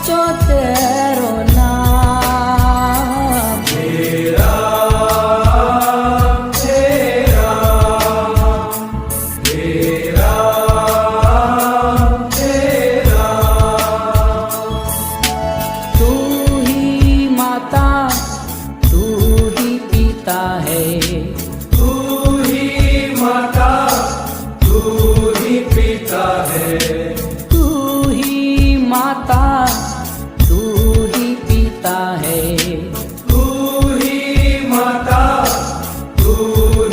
साचो तेरो नाम। तेरा तेरा तेरा तेरा। तू ही माता तू ही पिता है, तू ही माता तू ही पिता है। तू ही माता तू ही पिता है, तू ही माता तू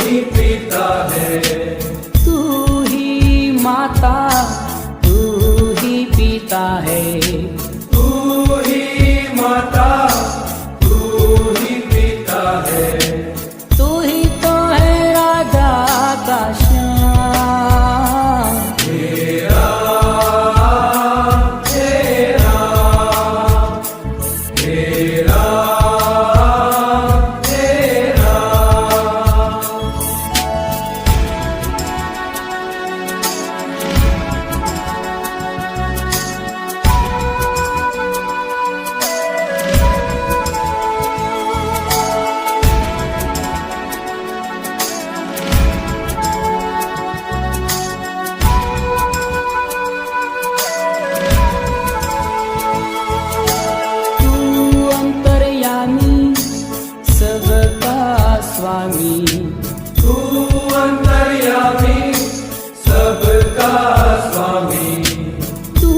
ही पिता है। तू ही माता तू ही पिता है। तू ही माता तू ही पिता है। तू ही तो है राधा का श्याम। तेरा तेरा तेरा तेरा। तू अंतर्यामी सबका स्वामी, तू अंतर्यामी सबका स्वामी। तू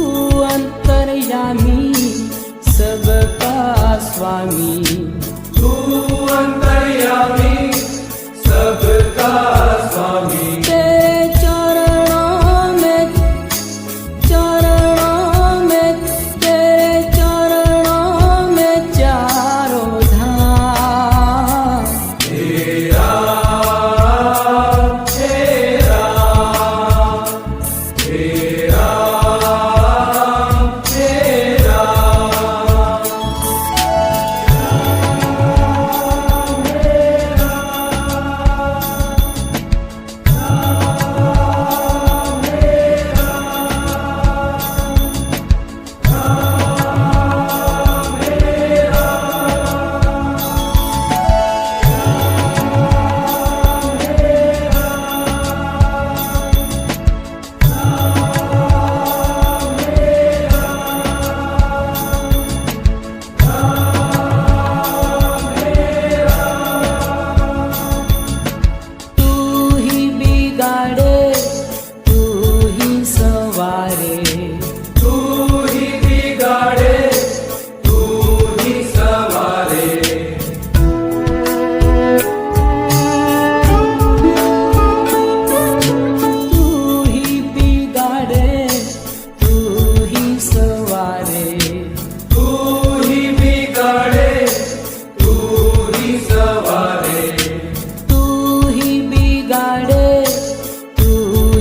अंतर्यामी सबका स्वामी। तू अंतर्यामी सबका स्वामी। तेरे चरणों में तेरे चरणों में चारों धाम। तेरा तेरा तेरा तेरा। तू ही बिगाड़े तू ही सवारे, तू ही बिगाड़े तू ही सवारे। तू ही बिगाड़े तू ही सवारे। तू ही बिगाड़े तू ही सवारे। तू ही बिगाड़े तू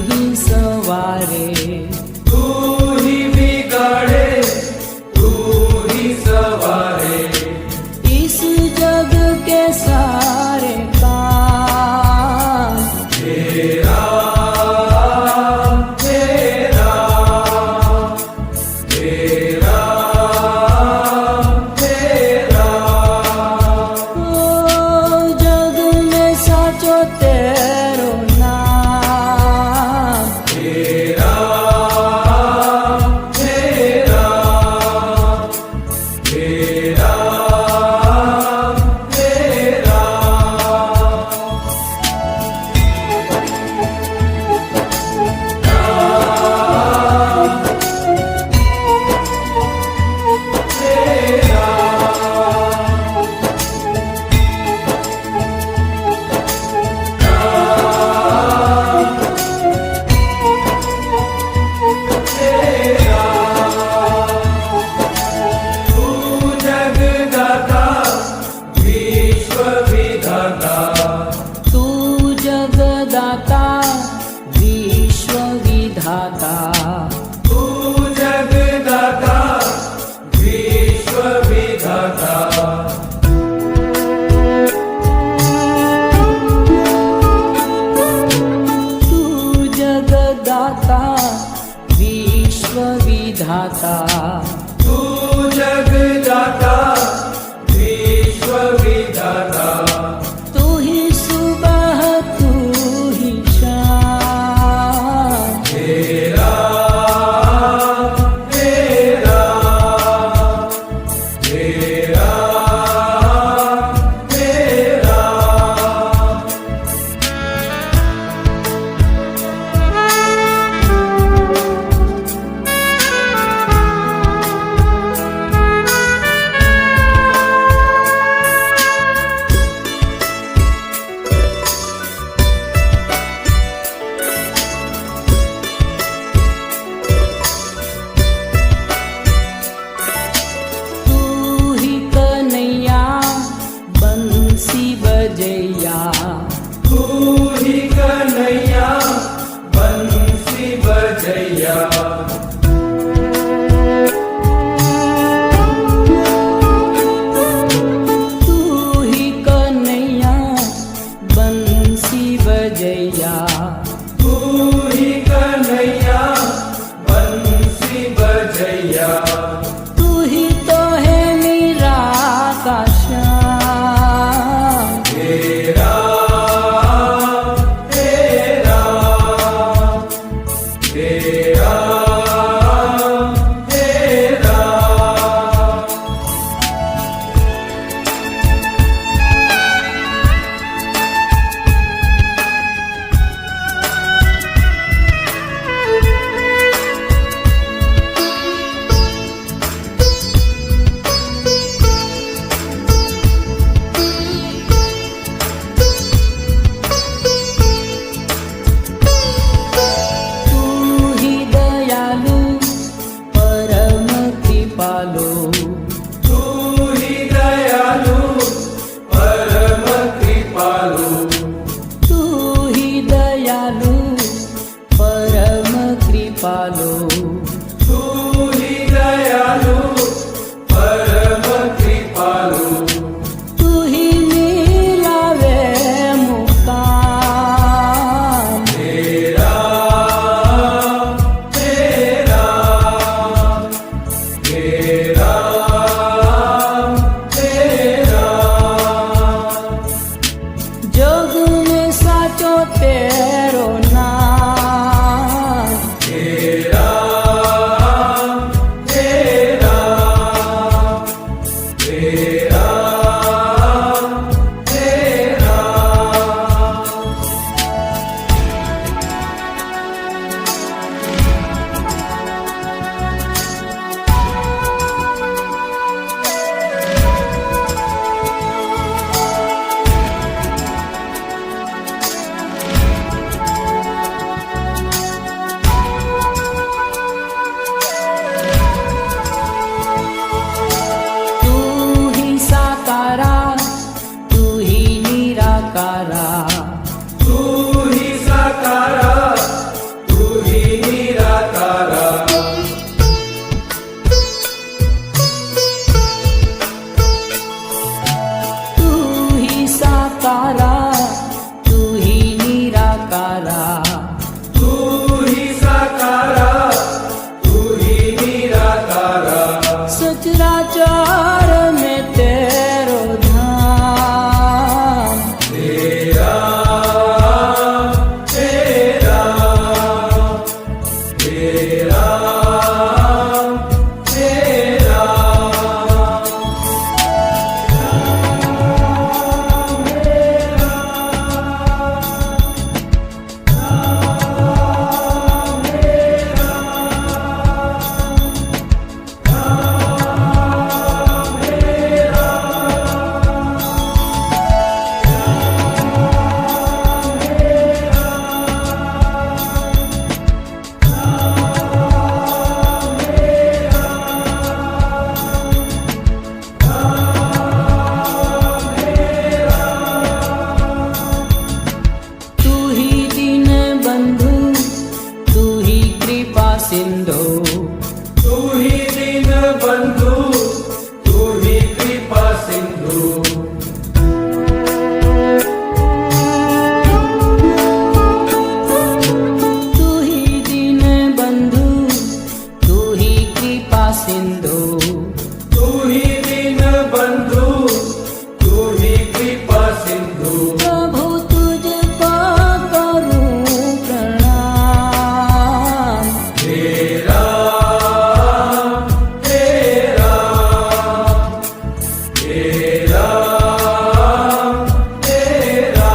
ही सवारे। तू ही बिगाड़े तू ही सवारे। इस जग के सारे काम। तेरा तेरा तेरा तेरा। ओ जग में साचो तेरो नाम। तेरा तेरा तेरा तेरा। तू जगदाता विश्व विधाता। तू जगदाता विश्व विधाता। तू जगदाता विश्व विधाता। तू जगदाता विश्व विधाता। तू तेरा तू ही तो है मेरा काश्याम। तेरा तेरा तेरा तेरा तू ही दयालु परम कृपालु। तू ही दयालु परम कृपालु तू ही दयालु परम कृपालु। तू ही दयालु परम कृपालु तू ही मिलावे मुक्ताम। तेरा तेरा तेरा तेरा जोग में साचो तेरो नाम। तेरा तेरा तेरा तेरा तू ही साकारा तू ही निराकारा। तू ही साकारा तू ही निराकारा तू ही साकारा तू ही निराकारा। तू ही साकारा तू ही निराकारा सचराचर में तेरो धाम। तेरा तेरा तेरा तेरा तू ही दीन बंधु तू ही कृपा सिंधु। तू ही दीन बंधु तू ही कृपा सिंधु तू ही दीन बंधु तू ही कृपा सिंधु। तू ही दीन बंधु तू ही कृपा सिंधु प्रभु तुझको करूं प्रणाम। तेरा तेरा तेरा तेरा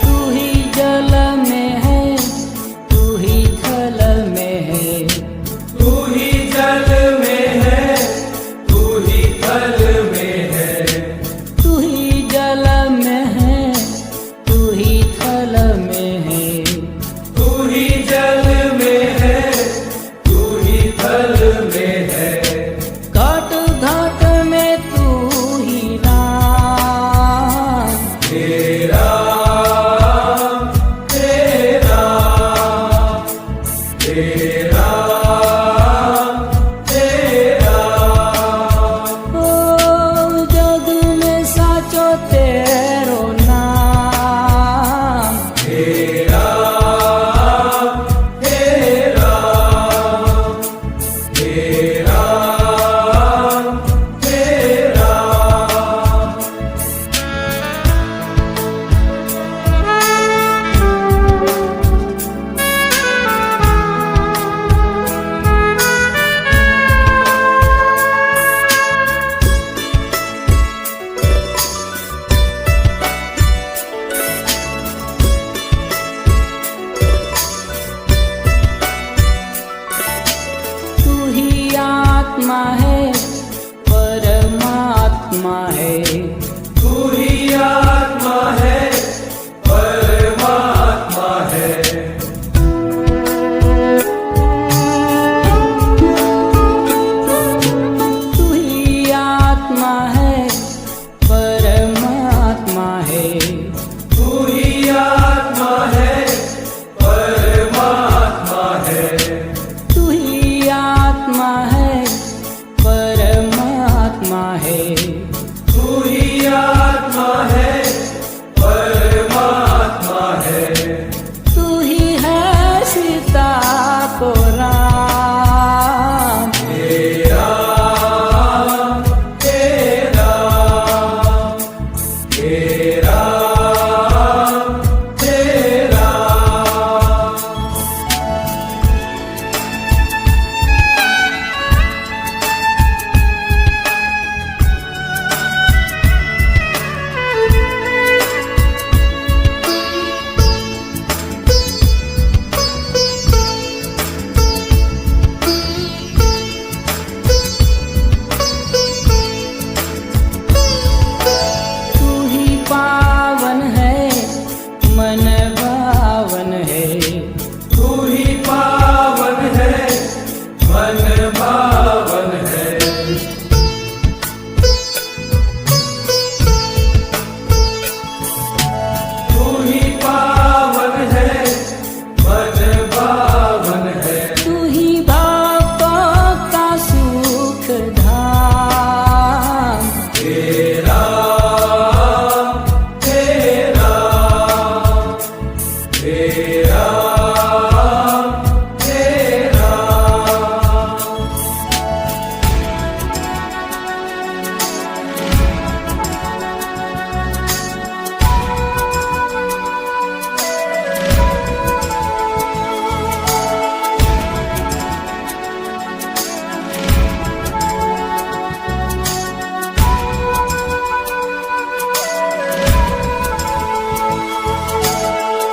तू ही जल में है तू ही थल में है। तू ही जल में है तू ही थल में है तू ही जल में है तू ही थल में है। तू ही जल में है तू ही थल में है घाट घाट में तू ही राम। तेरा तेरा तू ही पावन है मन भावन है तू ही पावन है मन भावन है तू ही पावन है मन भावन है तू ही भक्तों का सुख धाम तेरा तेरा तेरा तेरा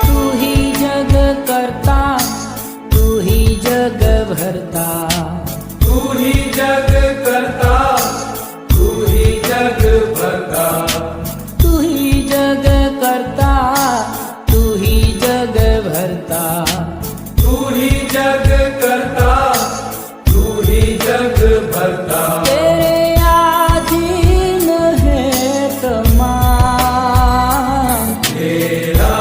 तू ही जग करता तू ही जग भरता तू ही जग करता तू ही जग भरता तू ही जग करता तू ही जग भरता तू ही जग करता तू ही जग भरता तेरे अधीन है तमाम तेरा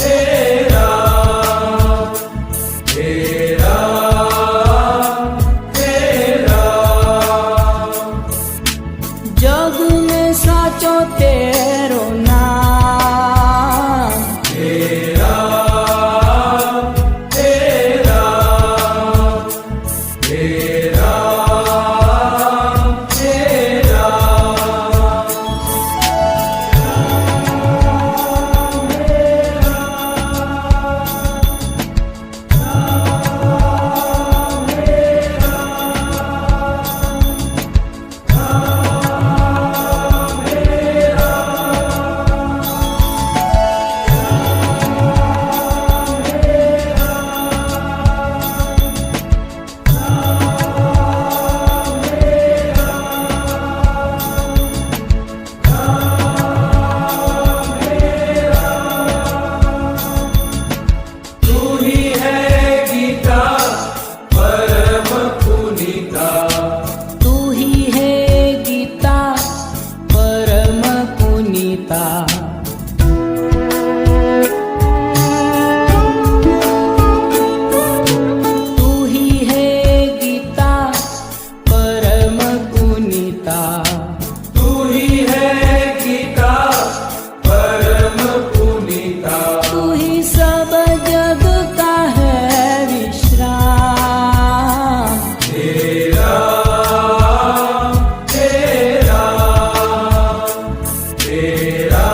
तेरा तेरा तेरा जग में साचो तेरो नाम तेरा तेरा तेरा तेरा तू ही है गीता परम पुनीता तू ही है गीता परम पुनीता तू ही है गीता परम पुनीता तू ही है गीता परम पुनीता तू ही सब जग का है विश्राम तेरा तेरा तेरा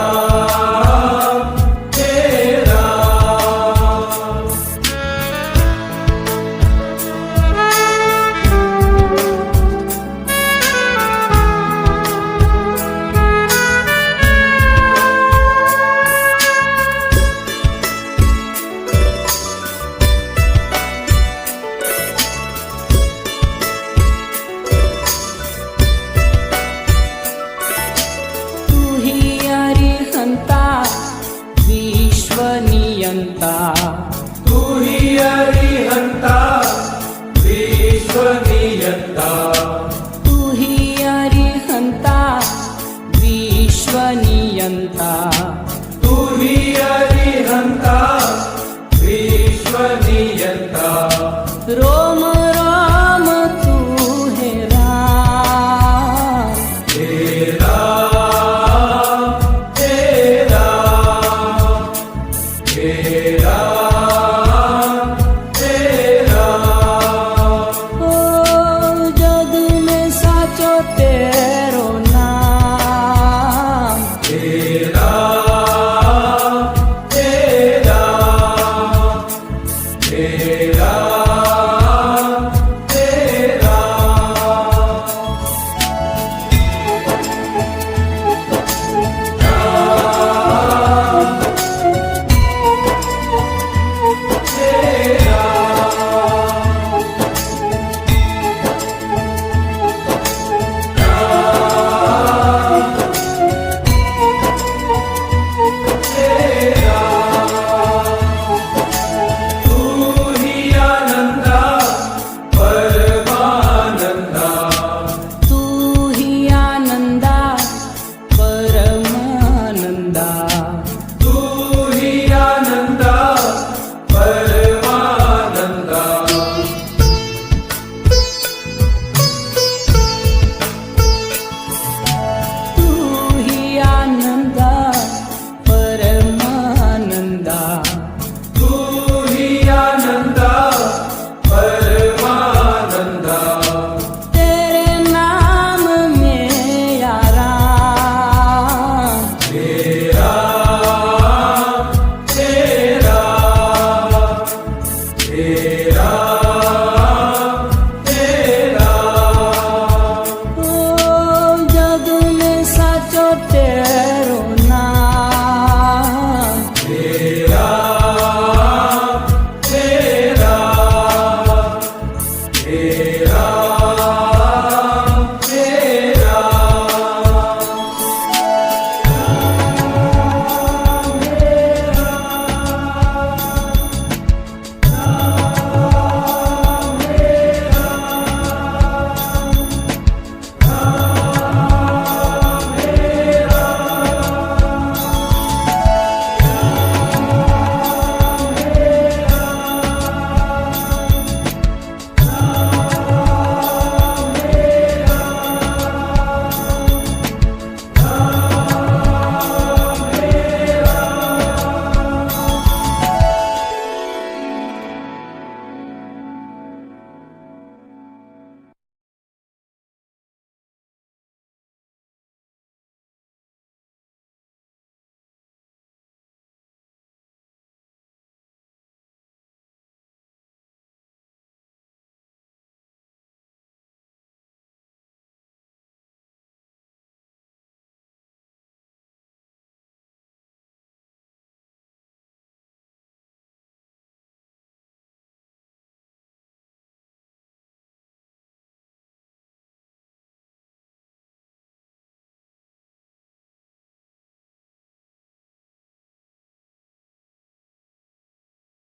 तेरा तू ही अरिहंता विश्व नियंता तू ही अरिहंता विश्व नियंता तू ही अरिहंता विश्व नियंता तू ही अरिहंता विश्व नियंता रो